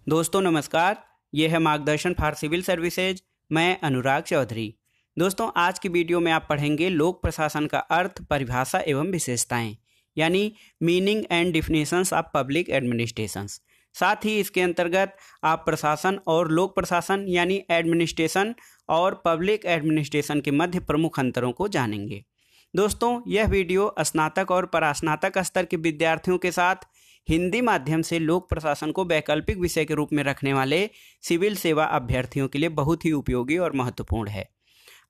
दोस्तों नमस्कार, ये है मार्गदर्शन फॉर सिविल सर्विसेज। मैं अनुराग चौधरी। दोस्तों आज की वीडियो में आप पढ़ेंगे लोक प्रशासन का अर्थ, परिभाषा एवं विशेषताएं, यानी meaning and definitions of public administrations. साथ ही इसके अंतर्गत आप प्रशासन और लोक प्रशासन यानी एडमिनिस्ट्रेशन और पब्लिक एडमिनिस्ट्रेशन के मध्य प्रमुख अंतरों को जानेंगे। दोस्तों यह वीडियो स्नातक और परास्नातक स्तर के विद्यार्थियों के साथ हिंदी माध्यम से लोक प्रशासन को वैकल्पिक विषय के रूप में रखने वाले सिविल सेवा अभ्यर्थियों के लिए बहुत ही उपयोगी और महत्वपूर्ण है।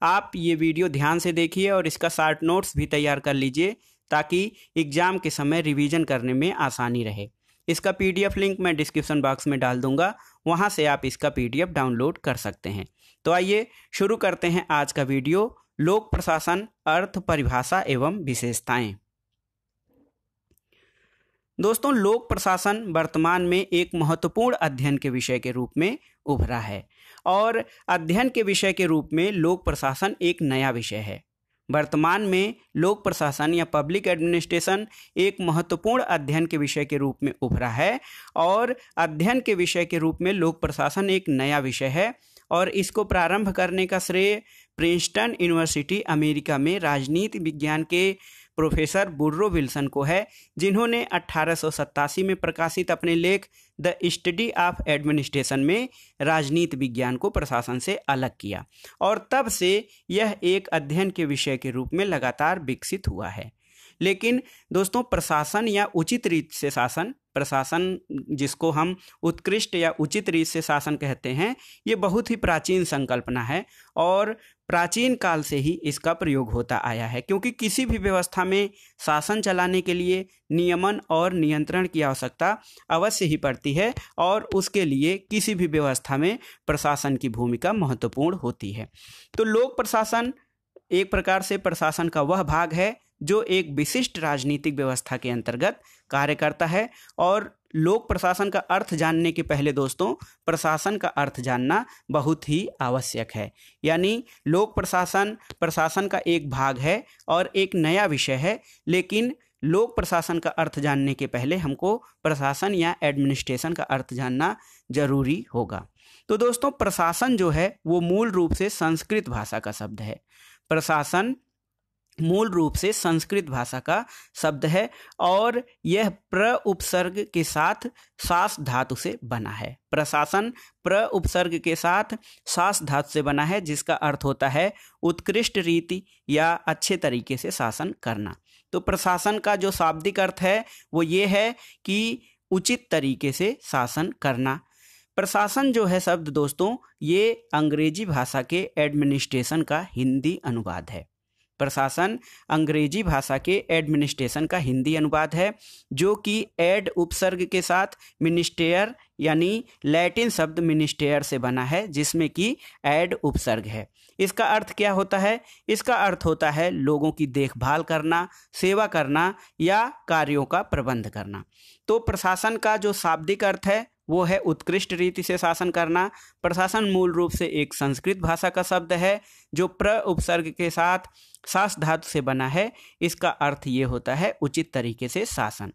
आप ये वीडियो ध्यान से देखिए और इसका शॉर्ट नोट्स भी तैयार कर लीजिए ताकि एग्जाम के समय रिवीजन करने में आसानी रहे। इसका पीडीएफ लिंक मैं डिस्क्रिप्शन बॉक्स में डाल दूंगा, वहां से आप इसका पीडीएफ डाउनलोड कर सकते हैं। तो आइए शुरू करते हैं आज का वीडियो। लोक प्रशासन, अर्थ, परिभाषा एवं विशेषताएं। दोस्तों लोक प्रशासन वर्तमान में एक महत्वपूर्ण अध्ययन के विषय के रूप में उभरा है और अध्ययन के विषय के रूप में लोक प्रशासन एक नया विषय है। वर्तमान में लोक प्रशासन या पब्लिक एडमिनिस्ट्रेशन एक महत्वपूर्ण अध्ययन के विषय के रूप में उभरा है और अध्ययन के विषय के रूप में लोक प्रशासन एक नया विषय है और इसको प्रारंभ करने का श्रेय प्रिंसटन यूनिवर्सिटी अमेरिका में राजनीति विज्ञान के प्रोफेसर वुडरो विल्सन को है, जिन्होंने 1887 में प्रकाशित अपने लेख द स्टडी ऑफ एडमिनिस्ट्रेशन में राजनीति विज्ञान को प्रशासन से अलग किया और तब से यह एक अध्ययन के विषय के रूप में लगातार विकसित हुआ है। लेकिन दोस्तों प्रशासन या उचित रीत से शासन, प्रशासन जिसको हम उत्कृष्ट या उचित रीत से शासन कहते हैं, ये बहुत ही प्राचीन संकल्पना है और प्राचीन काल से ही इसका प्रयोग होता आया है, क्योंकि किसी भी व्यवस्था में शासन चलाने के लिए नियमन और नियंत्रण की आवश्यकता अवश्य ही पड़ती है और उसके लिए किसी भी व्यवस्था में प्रशासन की भूमिका महत्वपूर्ण होती है। तो लोक प्रशासन एक प्रकार से प्रशासन का वह भाग है जो एक विशिष्ट राजनीतिक व्यवस्था के अंतर्गत कार्य करता है। और लोक प्रशासन का अर्थ जानने के पहले दोस्तों प्रशासन का अर्थ जानना बहुत ही आवश्यक है। यानी लोक प्रशासन प्रशासन का एक भाग है और एक नया विषय है, लेकिन लोक प्रशासन का अर्थ जानने के पहले हमको प्रशासन या एडमिनिस्ट्रेशन का अर्थ जानना जरूरी होगा। तो दोस्तों प्रशासन जो है वो मूल रूप से संस्कृत भाषा का शब्द है। प्रशासन मूल रूप से संस्कृत भाषा का शब्द है और यह प्र उपसर्ग के साथ सास धातु से बना है। प्रशासन प्र उपसर्ग के साथ सास धातु से बना है, जिसका अर्थ होता है उत्कृष्ट रीति या अच्छे तरीके से शासन करना। तो प्रशासन का जो शाब्दिक अर्थ है वो ये है कि उचित तरीके से शासन करना। प्रशासन जो है शब्द दोस्तों ये अंग्रेजी भाषा के एडमिनिस्ट्रेशन का हिंदी अनुवाद है। प्रशासन अंग्रेजी भाषा के एडमिनिस्ट्रेशन का हिंदी अनुवाद है, जो कि एड उपसर्ग के साथ मिनिस्टेयर यानी लैटिन शब्द मिनिस्टेयर से बना है, जिसमें कि एड उपसर्ग है। इसका अर्थ क्या होता है? इसका अर्थ होता है लोगों की देखभाल करना, सेवा करना या कार्यों का प्रबंध करना। तो प्रशासन का जो शाब्दिक अर्थ है वो है उत्कृष्ट रीति से शासन करना। प्रशासन मूल रूप से एक संस्कृत भाषा का शब्द है जो प्र उपसर्ग के साथ सास धातु से बना है। इसका अर्थ ये होता है उचित तरीके से शासन।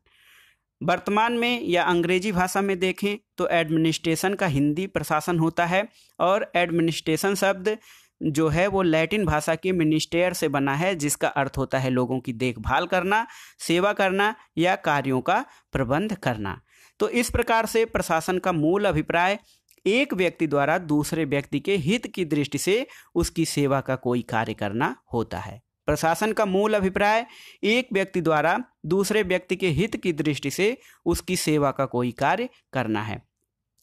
वर्तमान में या अंग्रेजी भाषा में देखें तो एडमिनिस्ट्रेशन का हिंदी प्रशासन होता है और एडमिनिस्ट्रेशन शब्द जो है वो लैटिन भाषा के मिनिस्टेयर से बना है, जिसका अर्थ होता है लोगों की देखभाल करना, सेवा करना या कार्यों का प्रबंध करना। तो इस प्रकार से प्रशासन का मूल अभिप्राय एक व्यक्ति द्वारा दूसरे व्यक्ति के हित की दृष्टि से उसकी सेवा का कोई कार्य करना होता है। प्रशासन का मूल अभिप्राय एक व्यक्ति द्वारा दूसरे व्यक्ति के हित की दृष्टि से उसकी सेवा का कोई कार्य करना है।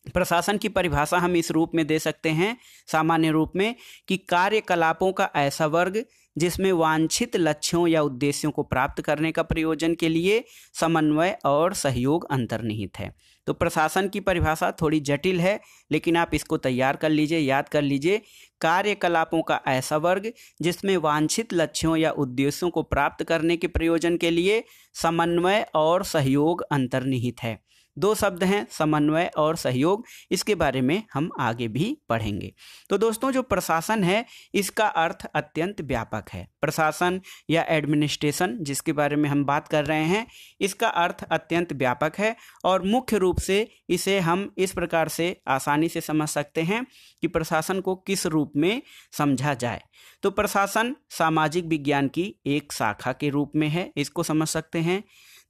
प्रशासन की परिभाषा हम इस रूप में दे सकते हैं सामान्य रूप में कि कार्यकलापों का ऐसा वर्ग जिसमें वांछित लक्ष्यों या उद्देश्यों को प्राप्त करने का प्रयोजन के लिए समन्वय और सहयोग अंतर्निहित है। तो प्रशासन की परिभाषा थोड़ी जटिल है, लेकिन आप इसको तैयार कर लीजिए, याद कर लीजिए। कार्यकलापों का ऐसा वर्ग जिसमें वांछित लक्ष्यों या उद्देश्यों को प्राप्त करने के प्रयोजन के लिए समन्वय और सहयोग अंतर्निहित है। दो शब्द हैं समन्वय और सहयोग, इसके बारे में हम आगे भी पढ़ेंगे। तो दोस्तों जो प्रशासन है इसका अर्थ अत्यंत व्यापक है। प्रशासन या एडमिनिस्ट्रेशन जिसके बारे में हम बात कर रहे हैं, इसका अर्थ अत्यंत व्यापक है और मुख्य रूप से इसे हम इस प्रकार से आसानी से समझ सकते हैं कि प्रशासन को किस रूप में समझा जाए। तो प्रशासन सामाजिक विज्ञान की एक शाखा के रूप में है, इसको समझ सकते हैं।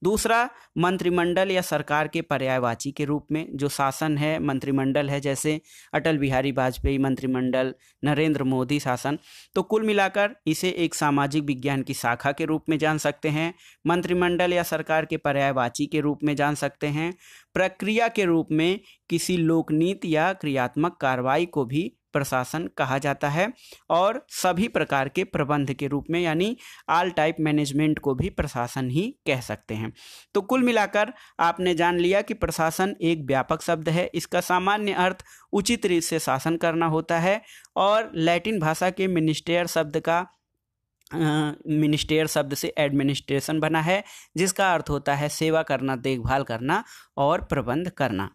दूसरा, मंत्रिमंडल या सरकार के पर्यायवाची के रूप में जो शासन है, मंत्रिमंडल है, जैसे अटल बिहारी वाजपेयी मंत्रिमंडल, नरेंद्र मोदी शासन। तो कुल मिलाकर इसे एक सामाजिक विज्ञान की शाखा के रूप में जान सकते हैं, मंत्रिमंडल या सरकार के पर्यायवाची के रूप में जान सकते हैं। प्रक्रिया के रूप में किसी लोकनीति या क्रियात्मक कार्रवाई को भी प्रशासन कहा जाता है और सभी प्रकार के प्रबंध के रूप में यानी ऑल टाइप मैनेजमेंट को भी प्रशासन ही कह सकते हैं। तो कुल मिलाकर आपने जान लिया कि प्रशासन एक व्यापक शब्द है। इसका सामान्य अर्थ उचित रीति से शासन करना होता है और लैटिन भाषा के मिनिस्टेयर शब्द से एडमिनिस्ट्रेशन बना है, जिसका अर्थ होता है सेवा करना, देखभाल करना और प्रबंध करना।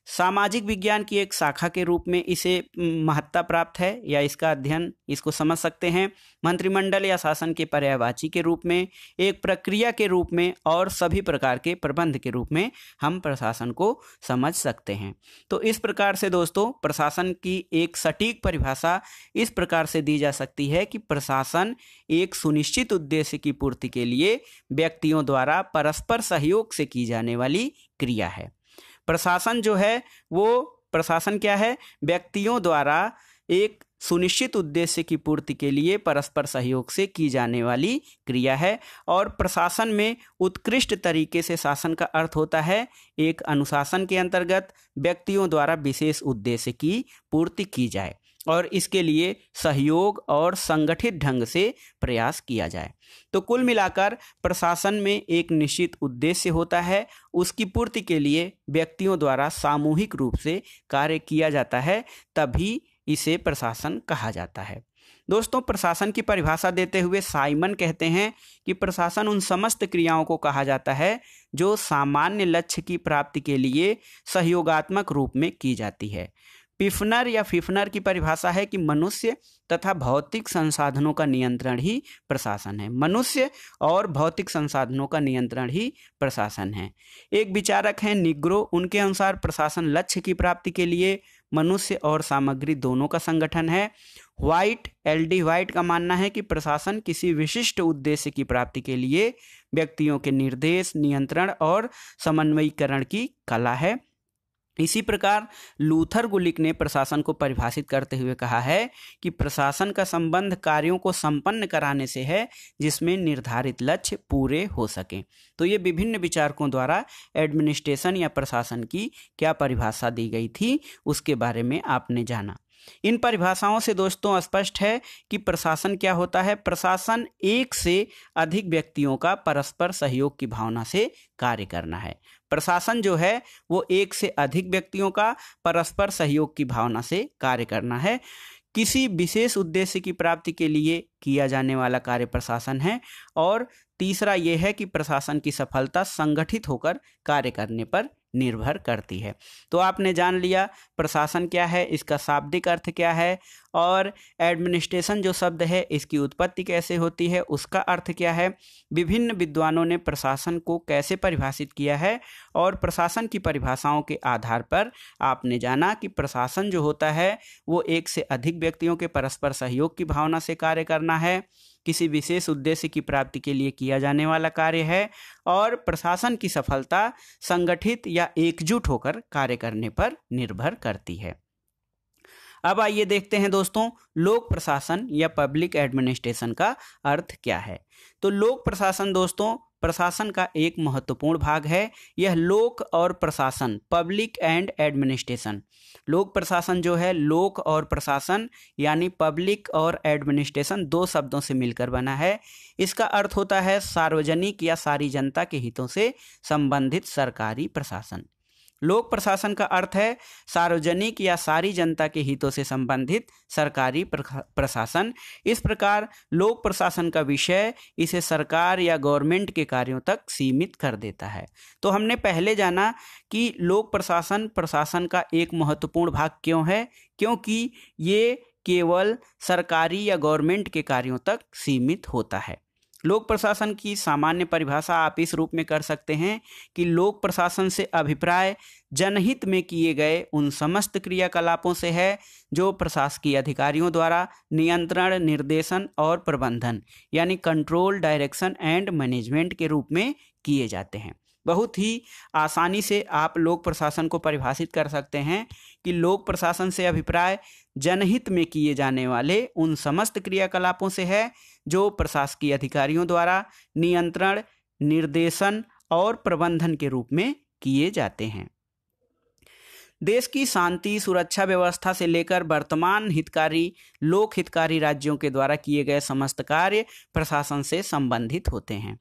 सामाजिक विज्ञान की एक शाखा के रूप में इसे महत्ता प्राप्त है या इसका अध्ययन इसको समझ सकते हैं। मंत्रिमंडल या शासन के पर्यायवाची के रूप में, एक प्रक्रिया के रूप में और सभी प्रकार के प्रबंध के रूप में हम प्रशासन को समझ सकते हैं। तो इस प्रकार से दोस्तों प्रशासन की एक सटीक परिभाषा इस प्रकार से दी जा सकती है कि प्रशासन एक सुनिश्चित उद्देश्य की पूर्ति के लिए व्यक्तियों द्वारा परस्पर सहयोग से की जाने वाली क्रिया है। प्रशासन जो है वो प्रशासन क्या है? व्यक्तियों द्वारा एक सुनिश्चित उद्देश्य की पूर्ति के लिए परस्पर सहयोग से की जाने वाली क्रिया है। और प्रशासन में उत्कृष्ट तरीके से शासन का अर्थ होता है एक अनुशासन के अंतर्गत व्यक्तियों द्वारा विशेष उद्देश्य की पूर्ति की जाए और इसके लिए सहयोग और संगठित ढंग से प्रयास किया जाए। तो कुल मिलाकर प्रशासन में एक निश्चित उद्देश्य होता है, उसकी पूर्ति के लिए व्यक्तियों द्वारा सामूहिक रूप से कार्य किया जाता है, तभी इसे प्रशासन कहा जाता है। दोस्तों प्रशासन की परिभाषा देते हुए साइमन कहते हैं कि प्रशासन उन समस्त क्रियाओं को कहा जाता है जो सामान्य लक्ष्य की प्राप्ति के लिए सहयोगात्मक रूप में की जाती है। फिफनर की परिभाषा है कि मनुष्य तथा भौतिक संसाधनों का नियंत्रण ही प्रशासन है। मनुष्य और भौतिक संसाधनों का नियंत्रण ही प्रशासन है। एक विचारक हैं निग्रो, उनके अनुसार प्रशासन लक्ष्य की प्राप्ति के लिए मनुष्य और सामग्री दोनों का संगठन है। एल.डी. व्हाइट का मानना है कि प्रशासन किसी विशिष्ट उद्देश्य की प्राप्ति के लिए व्यक्तियों के निर्देश, नियंत्रण और समन्वयीकरण की कला है। इसी प्रकार लूथर गुलिक ने प्रशासन को परिभाषित करते हुए कहा है कि प्रशासन का संबंध कार्यों को संपन्न कराने से है जिसमें निर्धारित लक्ष्य पूरे हो सकें। तो ये विभिन्न विचारकों द्वारा एडमिनिस्ट्रेशन या प्रशासन की क्या परिभाषा दी गई थी उसके बारे में आपने जाना। इन परिभाषाओं से दोस्तों स्पष्ट है कि प्रशासन क्या होता है। प्रशासन एक से अधिक व्यक्तियों का परस्पर सहयोग की भावना से कार्य करना है। प्रशासन जो है वो एक से अधिक व्यक्तियों का परस्पर सहयोग की भावना से कार्य करना है। किसी विशेष उद्देश्य की प्राप्ति के लिए किया जाने वाला कार्य प्रशासन है। और तीसरा ये है कि प्रशासन की सफलता संगठित होकर कार्य करने पर निर्भर करती है। तो आपने जान लिया प्रशासन क्या है, इसका शाब्दिक अर्थ क्या है और एडमिनिस्ट्रेशन जो शब्द है इसकी उत्पत्ति कैसे होती है, उसका अर्थ क्या है। विभिन्न विद्वानों ने प्रशासन को कैसे परिभाषित किया है और प्रशासन की परिभाषाओं के आधार पर आपने जाना कि प्रशासन जो होता है वो एक से अधिक व्यक्तियों के परस्पर सहयोग की भावना से कार्य करना है, किसी विशेष उद्देश्य की प्राप्ति के लिए किया जाने वाला कार्य है और प्रशासन की सफलता संगठित या एकजुट होकर कार्य करने पर निर्भर करती है। अब आइए देखते हैं दोस्तों लोक प्रशासन या पब्लिक एडमिनिस्ट्रेशन का अर्थ क्या है। तो लोक प्रशासन दोस्तों प्रशासन का एक महत्वपूर्ण भाग है। यह लोक और प्रशासन, पब्लिक एंड एडमिनिस्ट्रेशन, लोक प्रशासन जो है लोक और प्रशासन यानी पब्लिक और एडमिनिस्ट्रेशन दो शब्दों से मिलकर बना है। इसका अर्थ होता है सार्वजनिक या सारी जनता के हितों से संबंधित सरकारी प्रशासन। लोक प्रशासन का अर्थ है सार्वजनिक या सारी जनता के हितों से संबंधित सरकारी प्रशासन। इस प्रकार लोक प्रशासन का विषय इसे सरकार या गवर्नमेंट के कार्यों तक सीमित कर देता है। तो हमने पहले जाना कि लोक प्रशासन प्रशासन का एक महत्वपूर्ण भाग क्यों है, क्योंकि ये केवल सरकारी या गवर्नमेंट के कार्यों तक सीमित होता है। लोक प्रशासन की सामान्य परिभाषा आप इस रूप में कर सकते हैं कि लोक प्रशासन से अभिप्राय जनहित में किए गए उन समस्त क्रियाकलापों से है जो प्रशासकीय अधिकारियों द्वारा नियंत्रण, निर्देशन और प्रबंधन यानी कंट्रोल, डायरेक्शन एंड मैनेजमेंट के रूप में किए जाते हैं। बहुत ही आसानी से आप लोक प्रशासन को परिभाषित कर सकते हैं कि लोक प्रशासन से अभिप्राय जनहित में किए जाने वाले उन समस्त क्रियाकलापों से है जो प्रशासकीय अधिकारियों द्वारा नियंत्रण, निर्देशन और प्रबंधन के रूप में किए जाते हैं। देश की शांति सुरक्षा व्यवस्था से लेकर वर्तमान हितकारी लोक हितकारी राज्यों के द्वारा किए गए समस्त कार्य प्रशासन से संबंधित होते हैं।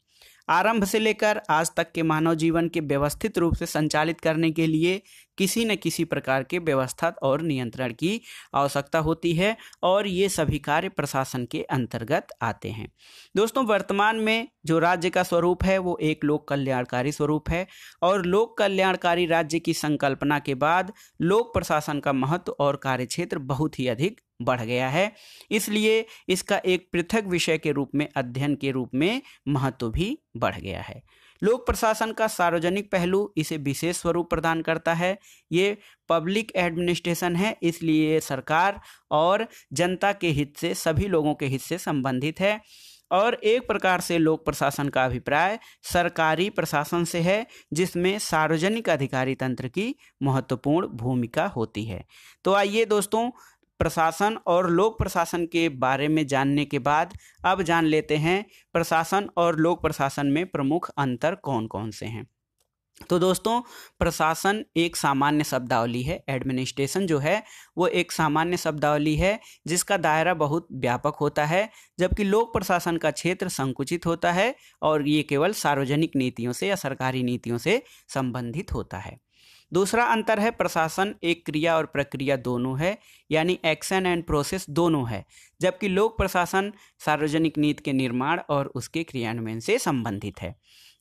आरंभ से लेकर आज तक के मानव जीवन के व्यवस्थित रूप से संचालित करने के लिए किसी न किसी प्रकार के व्यवस्था और नियंत्रण की आवश्यकता होती है और ये सभी कार्य प्रशासन के अंतर्गत आते हैं। दोस्तों, वर्तमान में जो राज्य का स्वरूप है वो एक लोक कल्याणकारी स्वरूप है और लोक कल्याणकारी राज्य की संकल्पना के बाद लोक प्रशासन का महत्व और कार्यक्षेत्र बहुत ही अधिक बढ़ गया है। इसलिए इसका एक पृथक विषय के रूप में अध्ययन के रूप में महत्व भी बढ़ गया है। लोक प्रशासन का सार्वजनिक पहलू इसे विशेष स्वरूप प्रदान करता है। ये पब्लिक एडमिनिस्ट्रेशन है, इसलिए ये सरकार और जनता के हित से, सभी लोगों के हित से संबंधित है। और एक प्रकार से लोक प्रशासन का अभिप्राय सरकारी प्रशासन से है जिसमें सार्वजनिक अधिकारी तंत्र की महत्वपूर्ण भूमिका होती है। तो आइए दोस्तों, प्रशासन और लोक प्रशासन के बारे में जानने के बाद अब जान लेते हैं प्रशासन और लोक प्रशासन में प्रमुख अंतर कौन कौन से हैं। तो दोस्तों, प्रशासन एक सामान्य शब्दावली है। एडमिनिस्ट्रेशन जो है वो एक सामान्य शब्दावली है जिसका दायरा बहुत व्यापक होता है, जबकि लोक प्रशासन का क्षेत्र संकुचित होता है और ये केवल सार्वजनिक नीतियों से या सरकारी नीतियों से संबंधित होता है। दूसरा अंतर है प्रशासन एक क्रिया और प्रक्रिया दोनों है, यानी एक्शन एंड प्रोसेस दोनों है, जबकि लोक प्रशासन सार्वजनिक नीति के निर्माण और उसके क्रियान्वयन से संबंधित है।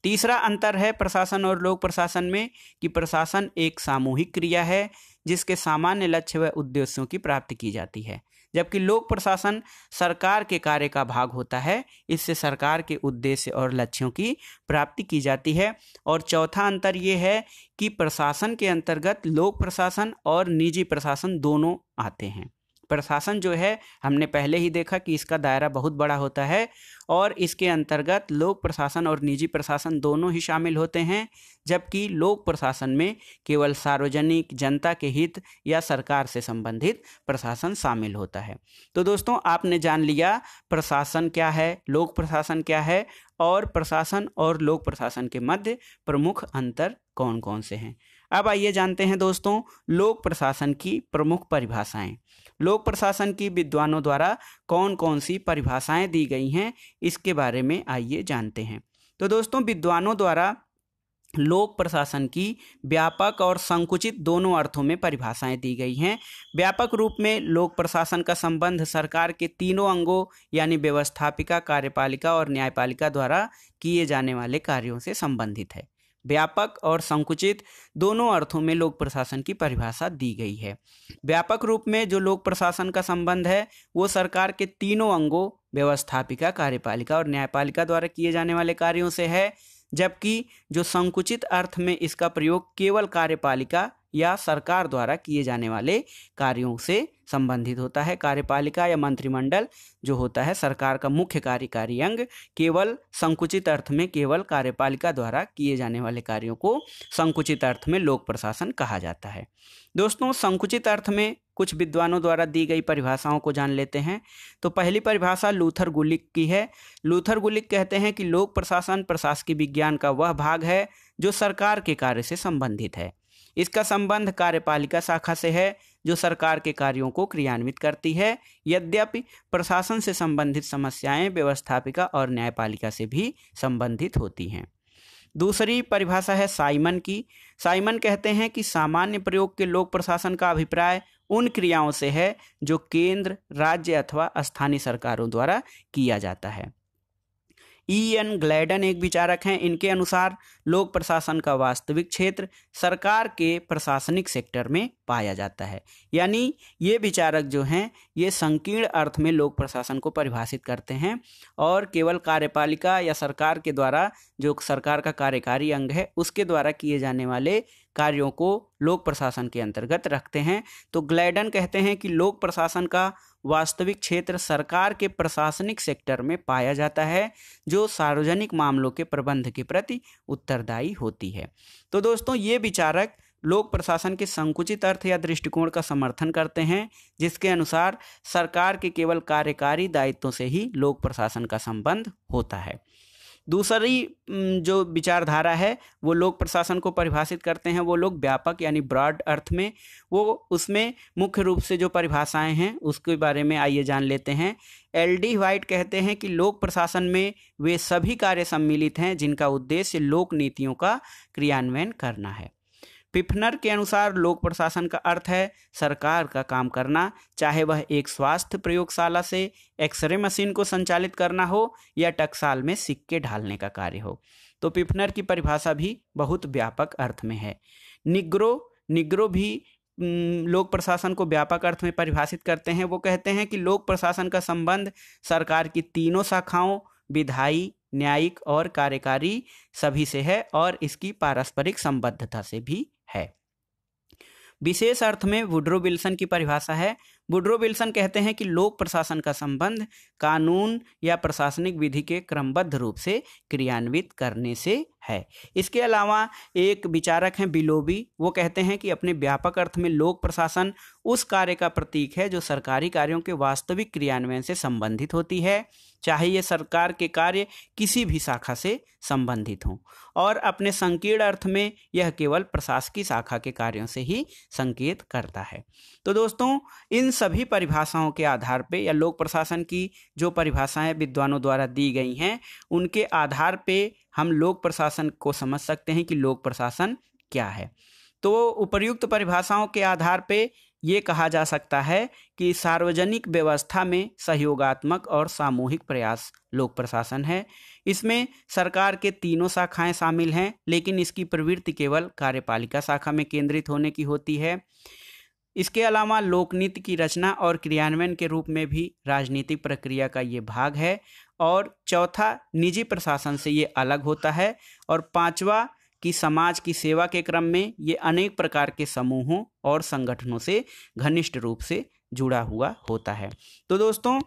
तीसरा अंतर है प्रशासन और लोक प्रशासन में कि प्रशासन एक सामूहिक क्रिया है जिसके सामान्य लक्ष्य व उद्देश्यों की प्राप्ति की जाती है, जबकि लोक प्रशासन सरकार के कार्य का भाग होता है। इससे सरकार के उद्देश्य और लक्ष्यों की प्राप्ति की जाती है। और चौथा अंतर ये है कि प्रशासन के अंतर्गत लोक प्रशासन और निजी प्रशासन दोनों आते हैं। प्रशासन जो है हमने पहले ही देखा कि इसका दायरा बहुत बड़ा होता है और इसके अंतर्गत लोक प्रशासन और निजी प्रशासन दोनों ही शामिल होते हैं, जबकि लोक प्रशासन में केवल सार्वजनिक जनता के हित या सरकार से संबंधित प्रशासन शामिल होता है। तो दोस्तों, आपने जान लिया प्रशासन क्या है, लोक प्रशासन क्या है और प्रशासन और लोक प्रशासन के मध्य प्रमुख अंतर कौन कौन से हैं। अब आइए जानते हैं दोस्तों लोक प्रशासन की प्रमुख परिभाषाएं। लोक प्रशासन की विद्वानों द्वारा कौन कौन सी परिभाषाएं दी गई हैं, इसके बारे में आइए जानते हैं। तो दोस्तों, विद्वानों द्वारा लोक प्रशासन की व्यापक और संकुचित दोनों अर्थों में परिभाषाएं दी गई हैं। व्यापक रूप में लोक प्रशासन का संबंध सरकार के तीनों अंगों यानी व्यवस्थापिका, कार्यपालिका और न्यायपालिका द्वारा किए जाने वाले कार्यों से संबंधित है। व्यापक और संकुचित दोनों अर्थों में लोक प्रशासन की परिभाषा दी गई है। व्यापक रूप में जो लोक प्रशासन का संबंध है वो सरकार के तीनों अंगों व्यवस्थापिका, कार्यपालिका और न्यायपालिका द्वारा किए जाने वाले कार्यों से है, जबकि जो संकुचित अर्थ में इसका प्रयोग केवल कार्यपालिका या सरकार द्वारा किए जाने वाले कार्यों से संबंधित होता है। कार्यपालिका या मंत्रिमंडल जो होता है सरकार का मुख्य कार्यकारी अंग, केवल संकुचित अर्थ में केवल कार्यपालिका द्वारा किए जाने वाले कार्यों को संकुचित अर्थ में लोक प्रशासन कहा जाता है। दोस्तों, संकुचित अर्थ में कुछ विद्वानों द्वारा दी गई परिभाषाओं को जान लेते हैं। तो पहली परिभाषा लूथर गुलिक की है। लूथर गुलिक कहते हैं कि लोक प्रशासन प्रशासकीय विज्ञान का वह भाग है जो सरकार के कार्य से संबंधित है। इसका संबंध कार्यपालिका शाखा से है जो सरकार के कार्यों को क्रियान्वित करती है, यद्यपि प्रशासन से संबंधित समस्याएं व्यवस्थापिका और न्यायपालिका से भी संबंधित होती हैं। दूसरी परिभाषा है साइमन की। साइमन कहते हैं कि सामान्य प्रयोग के लोक प्रशासन का अभिप्राय उन क्रियाओं से है जो केंद्र, राज्य अथवा स्थानीय सरकारों द्वारा किया जाता है। E.N. ग्लैडन एक विचारक हैं। इनके अनुसार लोक प्रशासन का वास्तविक क्षेत्र सरकार के प्रशासनिक सेक्टर में पाया जाता है। यानी ये विचारक जो हैं ये संकीर्ण अर्थ में लोक प्रशासन को परिभाषित करते हैं और केवल कार्यपालिका या सरकार के द्वारा, जो सरकार का कार्यकारी अंग है, उसके द्वारा किए जाने वाले कार्यों को लोक प्रशासन के अंतर्गत रखते हैं। तो ग्लैडन कहते हैं कि लोक प्रशासन का वास्तविक क्षेत्र सरकार के प्रशासनिक सेक्टर में पाया जाता है जो सार्वजनिक मामलों के प्रबंध के प्रति उत्तरदायी होती है। तो दोस्तों, ये विचारक लोक प्रशासन के संकुचित अर्थ या दृष्टिकोण का समर्थन करते हैं, जिसके अनुसार सरकार के केवल कार्यकारी दायित्वों से ही लोक प्रशासन का संबंध होता है। दूसरी जो विचारधारा है वो लोक प्रशासन को परिभाषित करते हैं वो लोग व्यापक यानी ब्रॉड अर्थ में। वो उसमें मुख्य रूप से जो परिभाषाएं हैं उसके बारे में आइए जान लेते हैं। L.D. व्हाइट कहते हैं कि लोक प्रशासन में वे सभी कार्य सम्मिलित हैं जिनका उद्देश्य लोक नीतियों का क्रियान्वयन करना है। पिफनर के अनुसार लोक प्रशासन का अर्थ है सरकार का काम करना, चाहे वह एक स्वास्थ्य प्रयोगशाला से एक्सरे मशीन को संचालित करना हो या टकसाल में सिक्के ढालने का कार्य हो। तो पिफनर की परिभाषा भी बहुत व्यापक अर्थ में है। निग्रो भी लोक प्रशासन को व्यापक अर्थ में परिभाषित करते हैं। वो कहते हैं कि लोक प्रशासन का संबंध सरकार की तीनों शाखाओं विधायी, न्यायिक और कार्यकारी सभी से है और इसकी पारस्परिक संबद्धता से भी है। विशेष अर्थ में वुड्रो विल्सन की परिभाषा है। वुड्रो विल्सन कहते हैं कि लोक प्रशासन का संबंध कानून या प्रशासनिक विधि के क्रमबद्ध रूप से क्रियान्वित करने से है। इसके अलावा एक विचारक हैं बिलोबी। वो कहते हैं कि अपने व्यापक अर्थ में लोक प्रशासन उस कार्य का प्रतीक है जो सरकारी कार्यों के वास्तविक क्रियान्वयन से संबंधित होती है, चाहे ये सरकार के कार्य किसी भी शाखा से संबंधित हों, और अपने संकीर्ण अर्थ में यह केवल प्रशासकीय शाखा के कार्यों से ही संकेत करता है। तो दोस्तों, इन सभी परिभाषाओं के आधार पे या लोक प्रशासन की जो परिभाषाएं विद्वानों द्वारा दी गई हैं उनके आधार पे हम लोक प्रशासन को समझ सकते हैं कि लोक प्रशासन क्या है। तो उपर्युक्त परिभाषाओं के आधार पे ये कहा जा सकता है कि सार्वजनिक व्यवस्था में सहयोगात्मक और सामूहिक प्रयास लोक प्रशासन है। इसमें सरकार के तीनों शाखाएं शामिल हैं, लेकिन इसकी प्रवृत्ति केवल कार्यपालिका शाखा में केंद्रित होने की होती है। इसके अलावा लोकनीति की रचना और क्रियान्वयन के रूप में भी राजनीतिक प्रक्रिया का ये भाग है। और चौथा, निजी प्रशासन से ये अलग होता है। और पांचवा कि समाज की सेवा के क्रम में ये अनेक प्रकार के समूहों और संगठनों से घनिष्ठ रूप से जुड़ा हुआ होता है। तो दोस्तों,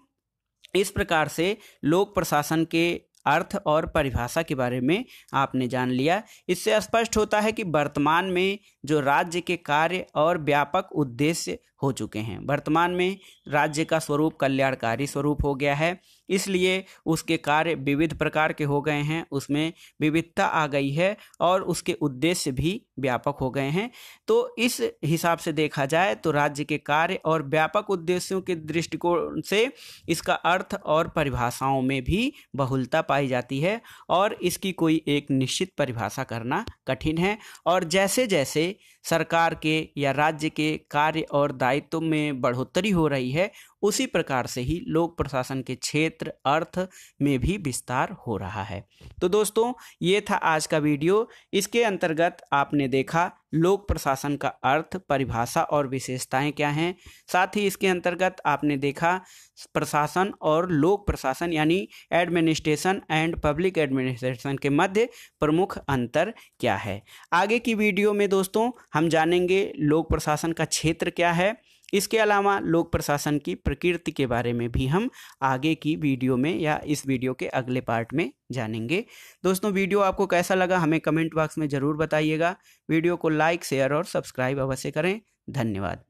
इस प्रकार से लोक प्रशासन के अर्थ और परिभाषा के बारे में आपने जान लिया। इससे स्पष्ट होता है कि वर्तमान में जो राज्य के कार्य और व्यापक उद्देश्य हो चुके हैं, वर्तमान में राज्य का स्वरूप कल्याणकारी स्वरूप हो गया है, इसलिए उसके कार्य विविध प्रकार के हो गए हैं, उसमें विविधता आ गई है और उसके उद्देश्य भी व्यापक हो गए हैं। तो इस हिसाब से देखा जाए तो राज्य के कार्य और व्यापक उद्देश्यों के दृष्टिकोण से इसका अर्थ और परिभाषाओं में भी बहुलता पाई जाती है और इसकी कोई एक निश्चित परिभाषा करना कठिन है। और जैसे जैसे सरकार के या राज्य के कार्य और दायित्व में बढ़ोतरी हो रही है, उसी प्रकार से ही लोक प्रशासन के क्षेत्र अर्थ में भी विस्तार हो रहा है। तो दोस्तों, ये था आज का वीडियो। इसके अंतर्गत आपने देखा लोक प्रशासन का अर्थ, परिभाषा और विशेषताएं क्या हैं। साथ ही इसके अंतर्गत आपने देखा प्रशासन और लोक प्रशासन यानी एडमिनिस्ट्रेशन एंड पब्लिक एडमिनिस्ट्रेशन के मध्य प्रमुख अंतर क्या है। आगे की वीडियो में दोस्तों हम जानेंगे लोक प्रशासन का क्षेत्र क्या है। इसके अलावा लोक प्रशासन की प्रकृति के बारे में भी हम आगे की वीडियो में या इस वीडियो के अगले पार्ट में जानेंगे। दोस्तों, वीडियो आपको कैसा लगा हमें कमेंट बॉक्स में ज़रूर बताइएगा। वीडियो को लाइक, शेयर और सब्सक्राइब अवश्य करें। धन्यवाद।